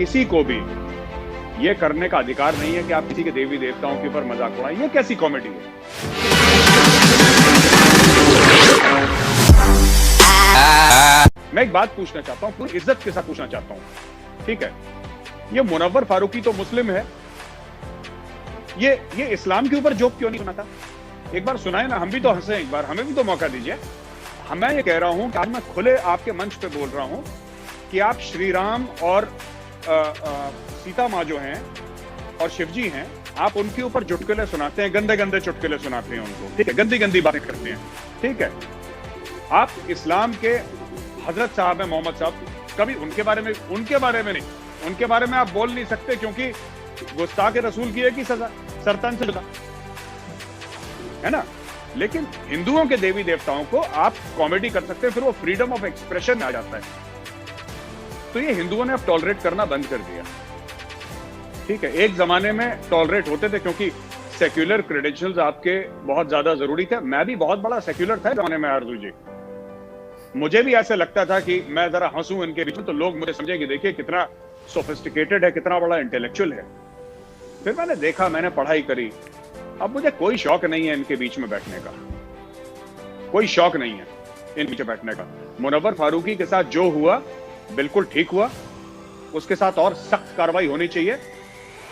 किसी को भी ये करने का अधिकार नहीं है कि आप किसी के देवी देवताओं के ऊपर मजाक उड़ाएं। ये कैसी कॉमेडी है? मैं एक बात पूछना चाहता हूं, पूरी इज्जत के साथ पूछना चाहता हूं, ठीक है? ये मुनव्वर फारूकी तो मुस्लिम है, ये इस्लाम के ऊपर जोक क्यों नहीं सुनाता? एक बार सुनाए ना, हम भी तो हंसे, एक बार हमें भी तो मौका दीजिए। मैं ये कह रहा हूं कि आज मैं खुले आपके मंच पे बोल रहा हूं कि आप श्री राम और सीता माँ जो हैं और शिव जी हैं, आप उनके ऊपर चुटकुले सुनाते हैं, गंदे गंदे चुटकुले सुनाते हैं उनको, ठीक है? गंदी गंदी बातें करते हैं, ठीक है? आप इस्लाम के हजरत साहब हैं, मोहम्मद साहब, कभी उनके बारे में नहीं, उनके बारे में आप बोल नहीं सकते, क्योंकि गुस्ताख रसूल की है कि सजा सरतन से जुदा है ना। लेकिन हिंदुओं के देवी देवताओं को आप कॉमेडी कर सकते हैं, फिर वो फ्रीडम ऑफ एक्सप्रेशन में आ जाता है। तो ये हिंदुओं ने अब टॉलरेट करना बंद कर दिया, ठीक है? एक जमाने में टॉलरेट होते थे क्योंकि सेक्युलर क्रेडेंशियल्स आपके बहुत ज्यादा जरूरी थे। मैं भी बहुत बड़ा सेक्युलर था जमाने में आरजू जी। मुझे भी ऐसे लगता था कि मैं जरा हंसूं इनके बीच में तो लोग मुझे समझेंगे, देखिए कितना सोफिस्टिकेटेड है, कितना बड़ा इंटेलेक्चुअल है। फिर मैंने देखा, मैंने पढ़ाई करी, अब मुझे कोई शौक नहीं है इनके बीच में बैठने का, कोई शौक नहीं है इन बीच में बैठने का। मुनव्वर फारूकी के साथ जो हुआ बिल्कुल ठीक हुआ, उसके साथ और सख्त कार्रवाई होनी चाहिए।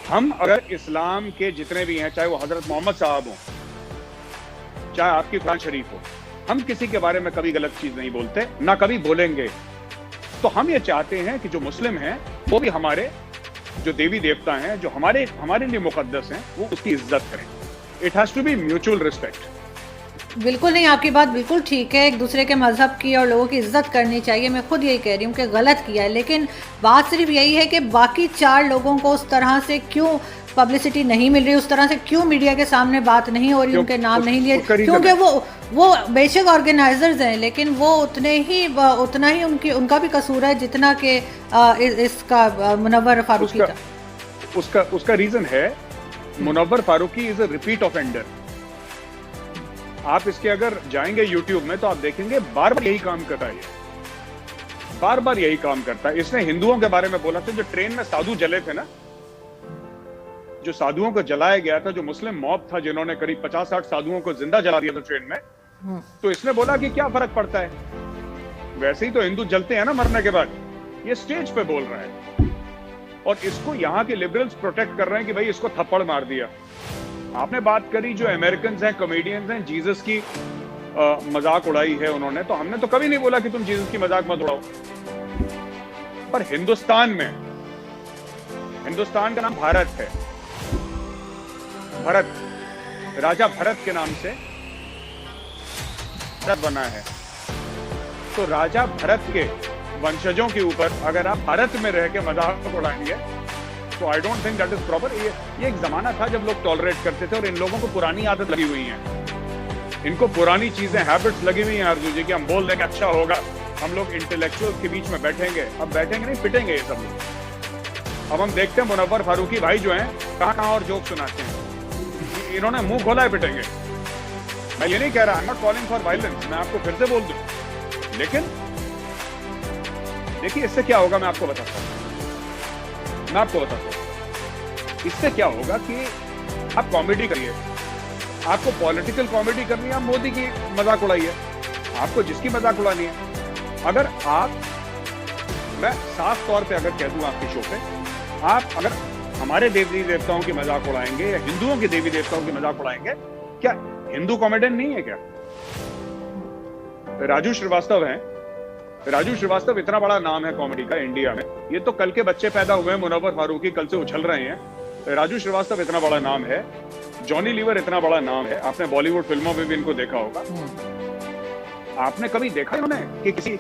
हम अगर इस्लाम के जितने भी हैं, चाहे वो हजरत मोहम्मद साहब हो, चाहे आपकी कुरान शरीफ हो, हम किसी के बारे में कभी गलत चीज नहीं बोलते, ना कभी बोलेंगे। तो हम ये चाहते हैं कि जो मुस्लिम हैं वो भी हमारे जो देवी देवता हैं, जो हमारे लिए मुकद्दस हैं, वो उसकी इज्जत करें। It has to be mutual respect. बिल्कुल नहीं, आपकी बात बिल्कुल ठीक है। एक दूसरे के मजहब की और लोगों की इज्जत करनी चाहिए। मैं खुद यही कह रही हूँ कि गलत किया है, लेकिन बात सिर्फ यही है कि बाकी 4 लोगों को उस तरह से क्यों पब्लिसिटी नहीं मिल रही, उस तरह से क्यों मीडिया के सामने बात नहीं हो रही, उनके नाम नहीं लिए, क्योंकि वो बेशक ऑर्गेनाइजर्स हैं, लेकिन वो उतना ही उनका भी कसूर है जितना कि इसका मुनव्वर फारूकी का। उसका रीजन है, Munawar Faruqui is a repeat offender. आप इसके अगर जाएंगे यूट्यूब में तो आप देखेंगे बार बार यही काम करता है, बार बार यही काम करता है। इसने हिंदुओं के बारे में बोला था, जो ट्रेन में साधु जले थे ना, जो साधुओं को जलाया गया था, जो मुस्लिम मॉब था जिन्होंने करीब 50-60 साधुओं को जिंदा जला दिया था ट्रेन में, तो इसने बोला कि क्या फर्क पड़ता है, वैसे ही तो हिंदू जलते हैं ना मरने के बाद। ये स्टेज पे बोल रहा है और इसको यहाँ के लिबरल्स प्रोटेक्ट कर रहे हैं कि भाई इसको थप्पड़ मार दिया। आपने बात करी जो अमेरिकन हैं, कॉमेडियंस हैं, जीसस की मजाक उड़ाई है उन्होंने, तो हमने तो कभी नहीं बोला कि तुम जीसस की मजाक मत उड़ाओ। पर हिंदुस्तान में, हिंदुस्तान का नाम भारत है, भरत, राजा भरत के नाम से भारत बना है। तो राजा भरत के वंशजों के ऊपर अगर आप भारत में रह के मजाक उड़ाएंगे तो I don't think that is proper. ये एक जमाना था जब लोग टॉलरेट करते थे, और इन लोगों को पुरानी आदत लगी हुई है, इनको पुरानी चीजें, हैबिट्स लगी हुई हैं आरजू जी, कि हम बोल देंगे अच्छा होगा, हम लोग इंटेलेक्चुअल्स के बीच में बैठेंगे। अब बैठेंगे नहीं, पिटेंगे ये सब लोग। अब हम देखते हैं मुनव्वर फारूकी भाई जो हैं कहां और जोक सुनाते हैं, इन्होंने मुंह खोला है पिटेंगे। मैं ये नहीं कह रहा, I am not calling for violence, मैं आपको फिर से बोल दूं, लेकिन देखिए इससे क्या होगा, मैं आपको बताता हूं। इससे क्या होगा कि आप कॉमेडी करिए, आपको पॉलिटिकल कॉमेडी करनी है, आप मोदी की मजाक उड़ाइए, आपको जिसकी मजाक उड़ानी है। अगर आप, मैं साफ तौर पे अगर कह दूं आपके शो पे, आप अगर हमारे देवी देवताओं की मजाक उड़ाएंगे या हिंदुओं के देवी देवताओं की मजाक उड़ाएंगे, क्या हिंदू कॉमेडियन नहीं है क्या? राजू श्रीवास्तव हैं, राजू श्रीवास्तव इतना बड़ा नाम है कॉमेडी का इंडिया में। ये तो कल के बच्चे पैदा हुए हैं, मुनव्वर फारूकी कल से उछल रहे हैं। राजू श्रीवास्तव इतना बड़ा नाम है, जॉनी लीवर इतना बड़ा नाम है, आपने बॉलीवुड फिल्मों में भी इनको देखा होगा। आपने कभी देखा इन्होंने कि किसी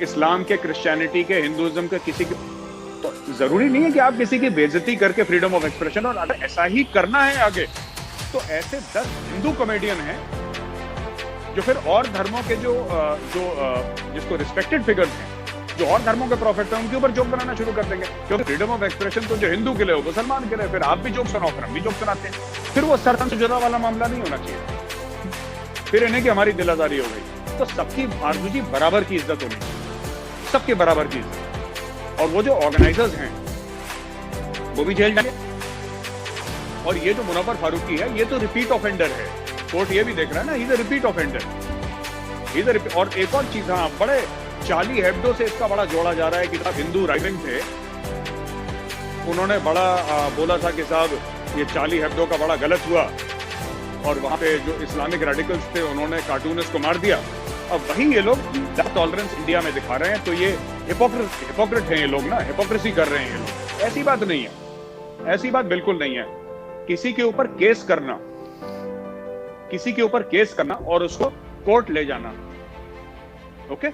इस्लाम के, क्रिश्चियनिटी के, हिंदुइज्म के किसी के? तो जरूरी नहीं है कि आप किसी की बेइज्जती करके फ्रीडम ऑफ एक्सप्रेशन, और अगर ऐसा ही करना है आगे तो ऐसे 10 हिंदू कॉमेडियन हैं जो फिर और धर्मों के जिसको रिस्पेक्टेड फिगर्स हैं, जो और धर्मों के प्रॉफिट हैं, उनके ऊपर जोक बनाना शुरू कर देंगे। क्योंकि फ्रीडम ऑफ एक्सप्रेशन तो जो हिंदू के लिए हो, मुसलमान के लिए, फिर आप भी जोक सुनाओ, फिर हम भी जोक सुनाते हैं। फिर वो सरतन से जुदा वाला मामला नहीं होना चाहिए, फिर इन्हें कि हमारी दिल आजारी हो गई। तो सबकी आरजू जी बराबर की इज्जत होनी चाहिए, सबके बराबर की इज्जत। और वो जो ऑर्गेनाइजर्स हैं, वो भी जेल जाएंगे। और ये जो मुनव्वर फारूकी है, ये तो रिपीट ऑफेंडर है, कोर्ट ये भी देख रहा है ना, इज अ रिपीट ऑफेंडर। और एक और चीज, हाँ, बड़े चार्ली हेब्डो से इसका बड़ा जोड़ा जा रहा है कि साहब हिंदू राइविंग थे, उन्होंने बड़ा बोला था कि साहब ये चार्ली हेब्डो का बड़ा गलत हुआ, और वहां पे जो इस्लामिक रेडिकल्स थे उन्होंने कार्टूनिस्ट को मार दिया। अब वही ये लोग टॉलरेंस इंडिया में दिखा रहे हैं, तो ये हिपोक्रेट हैं ये लोग ना, हिपोक्रेसी कर रहे हैं ये लोग। ऐसी बात नहीं है, ऐसी बात बिल्कुल नहीं है। किसी के ऊपर केस करना, किसी के ऊपर केस करना और उसको कोर्ट ले जाना, ओके,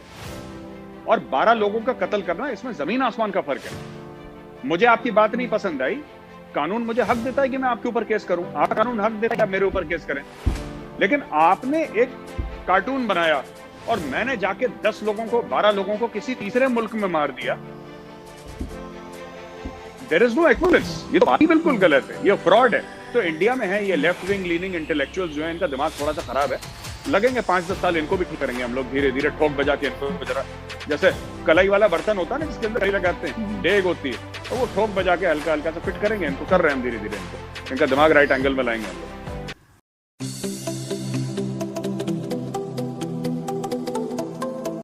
और 12 लोगों का कत्ल करना, इसमें जमीन आसमान का फर्क है। मुझे आपकी बात नहीं पसंद आई, कानून मुझे हक देता है कि मैं आपके ऊपर केस करूं, आपका कानून हक देता है कि आप मेरे ऊपर केस करें, लेकिन आपने एक कार्टून बनाया और मैंने जाके 10 लोगों को, 12 लोगों को किसी तीसरे मुल्क में मार दिया। देयर इज नो इक्विवेलेंस, ये तो बात ही बिल्कुल गलत है, ये फ्रॉड है। तो इंडिया में है ये लेफ्ट विंग लीनिंग इंटेलेक्चुअल्स जो है, इनका दिमाग थोड़ा सा खराब है, लगेंगे 5-10 साल, इनको भी ठीक करेंगे हम लोग धीरे धीरे, ठोक बजा के इनको जरा, जैसे कलाई वाला बर्तन होता है ना जिसके अंदर कलाई लगाते हैं, डेग होती है, तो वो ठोक बजा के हल्का हल्का सा फिट करेंगे इनको, कर रहे हैं हम धीरे धीरे, इनका दिमाग राइट एंगल में लाएंगे हम लोग।